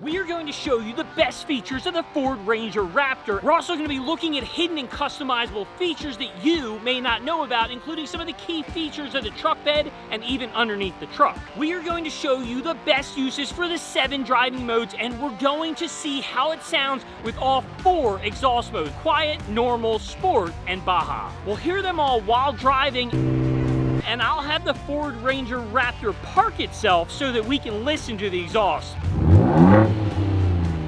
we are going to show you the best features of the Ford Ranger Raptor. We're also going to be looking at hidden and customizable features that you may not know about, including some of the key features of the truck bed and even underneath the truck. We are going to show you the best uses for the 7 driving modes, and we're going to see how it sounds with all 4 exhaust modes: quiet, normal, sport, and Baja. We'll hear them all while driving, and I'll have the Ford Ranger Raptor park itself so that we can listen to the exhaust.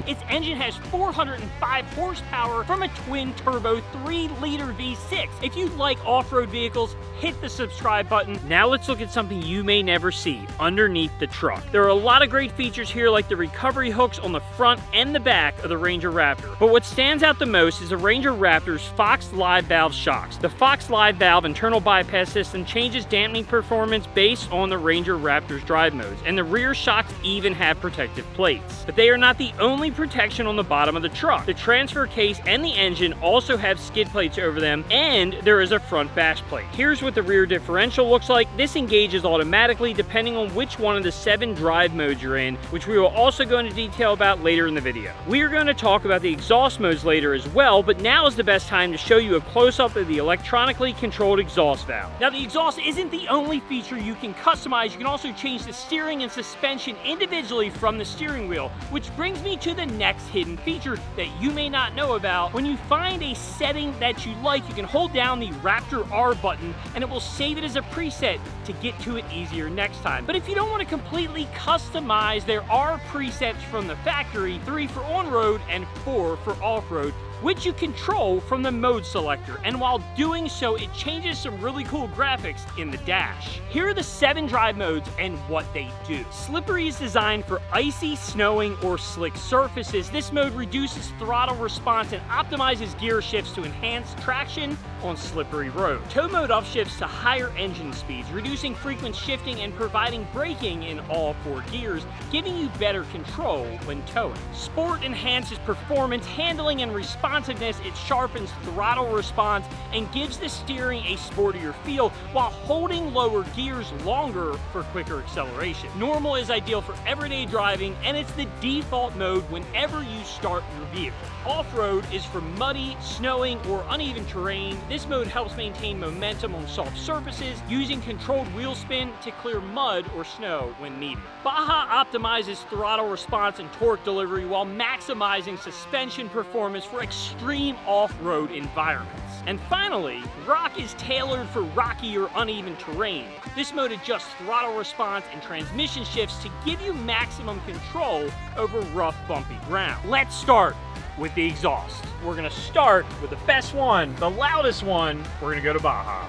Its engine has 405 horsepower from a twin-turbo 3-liter V6. If you like off-road vehicles, hit the subscribe button. Now let's look at something you may never see underneath the truck. There are a lot of great features here, like the recovery hooks on the front and the back of the Ranger Raptor. But what stands out the most is the Ranger Raptor's Fox Live Valve shocks. The Fox Live Valve internal bypass system changes dampening performance based on the Ranger Raptor's drive modes, and the rear shocks even have protective plates. But they are not the only protection on the bottom of the truck. The transfer case and the engine also have skid plates over them, and there is a front bash plate. Here's what the rear differential looks like. This engages automatically depending on which one of the 7 drive modes you're in, which we will also go into detail about later in the video. We are going to talk about the exhaust modes later as well, but now is the best time to show you a close-up of the electronically controlled exhaust valve. Now, the exhaust isn't the only feature you can customize. You can also change the steering and suspension individually from the steering wheel, which brings me to the next hidden feature that you may not know about. When you find a setting that you like, you can hold down the Raptor R button and it will save it as a preset to get to it easier next time. But if you don't want to completely customize, there are presets from the factory, 3 for on-road and 4 for off-road, which you control from the mode selector, and while doing so, it changes some really cool graphics in the dash. Here are the 7 drive modes and what they do. Slippery is designed for icy, snowing, or slick surfaces. This mode reduces throttle response and optimizes gear shifts to enhance traction on slippery road. Tow mode upshifts to higher engine speeds, reducing frequent shifting and providing braking in all 4 gears, giving you better control when towing. Sport enhances performance, handling, and responsiveness. It sharpens throttle response and gives the steering a sportier feel while holding lower gears longer for quicker acceleration. Normal is ideal for everyday driving, and it's the default mode whenever you start your vehicle. Off-road is for muddy, snowing, or uneven terrain. This mode helps maintain momentum on soft surfaces, using controlled wheel spin to clear mud or snow when needed. Baja optimizes throttle response and torque delivery while maximizing suspension performance for extreme off-road environments. And finally, Rock is tailored for rocky or uneven terrain. This mode adjusts throttle response and transmission shifts to give you maximum control over rough, bumpy ground. Let's start with the exhaust. We're gonna start with the best one, the loudest one. We're gonna go to Baja.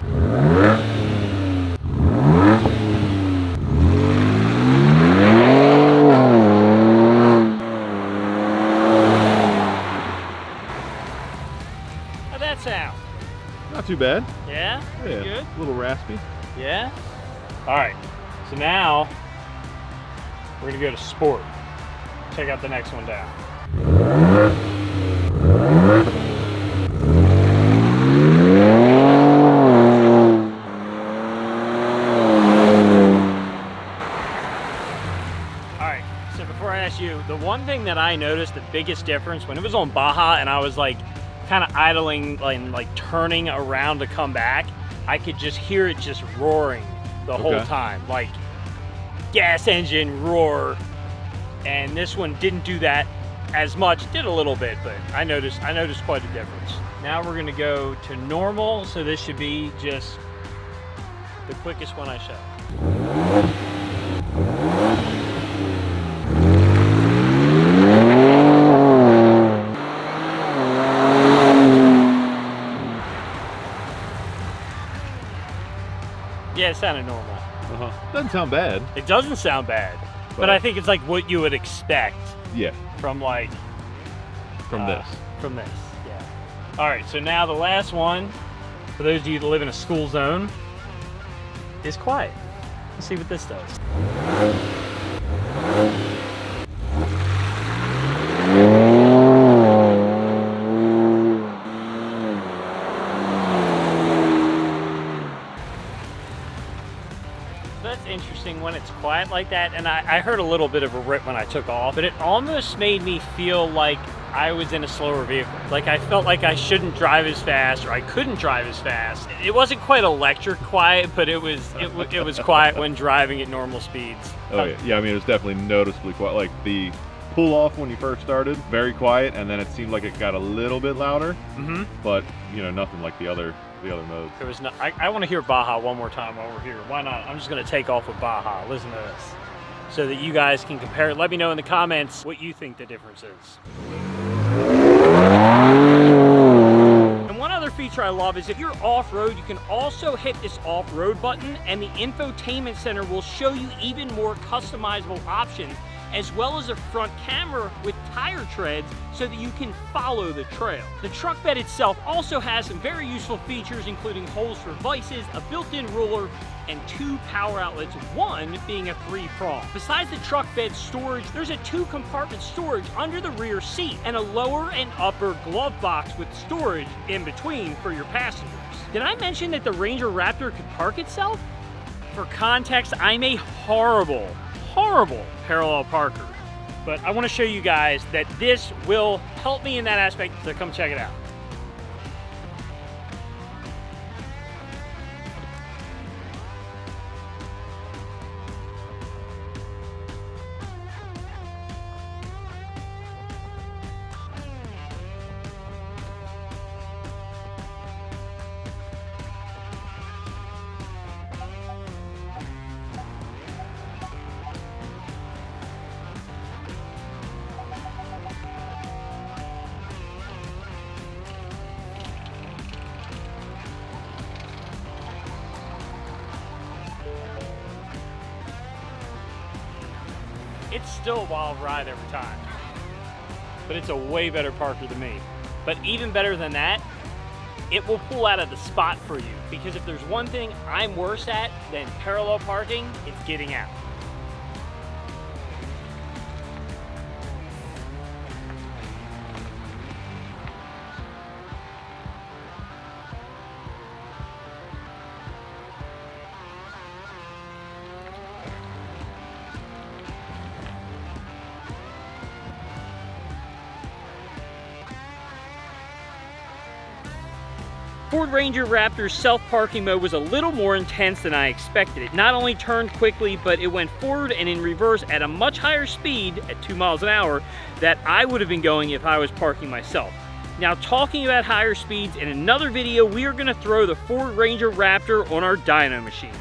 How'd that sound? Not too bad. Yeah? Pretty good? A little raspy. Yeah? All right, so now we're gonna go to sport. Check out the next one down. Alright, so before I ask you, the one thing that I noticed the biggest difference when it was on Baja and I was like kind of idling and like turning around to come back, I could just hear it just roaring the whole time, like gas engine roar. And this one didn't do that as much, did a little bit, but I noticed quite a difference. Now we're gonna go to normal, so this should be just the quickest one I show. Yeah, it sounded normal. Doesn't sound bad. It doesn't sound bad, but I think it's like what you would expect. Yeah. From like this. From this, yeah. All right, so now the last one, for those of you that live in a school zone, is quiet. Let's see what this does. That's interesting. even when it's quiet like that. And I heard a little bit of a rip when I took off, but it almost made me feel like I was in a slower vehicle. Like I felt like I shouldn't drive as fast, or I couldn't drive as fast. It wasn't quite electric quiet, but it was quiet when driving at normal speeds. Oh yeah, I mean it was definitely noticeably quiet. Like the pull off when you first started, very quiet, and then it seemed like it got a little bit louder. Mm-hmm. But you know, nothing like the other modes. It was not. I want to hear Baja one more time while we're here. Why not? I'm just gonna take off with Baja. Listen to this, so that you guys can compare it. Let me know in the comments what you think the difference is. And one other feature I love is if you're off-road, you can also hit this off-road button and the infotainment center will show you even more customizable options, as well as a front camera with tire treads so that you can follow the trail. The truck bed itself also has some very useful features, including holes for vices, a built-in ruler, and 2 power outlets, one being a 3-prong. Besides the truck bed storage, there's a 2-compartment storage under the rear seat and a lower and upper glove box with storage in between for your passengers. Did I mention that the Ranger Raptor could park itself? For context, I'm a horrible parallel parker, but I want to show you guys that this will help me in that aspect, so come check it out. It's still a wild ride every time, but it's a way better parker than me. But even better than that, it will pull out of the spot for you, because if there's one thing I'm worse at than parallel parking, it's getting out. Ford Ranger Raptor's self-parking mode was a little more intense than I expected. It not only turned quickly, but it went forward and in reverse at a much higher speed, at 2 miles an hour, that I would have been going if I was parking myself. Now, talking about higher speeds, in another video, we are going to throw the Ford Ranger Raptor on our dyno machine.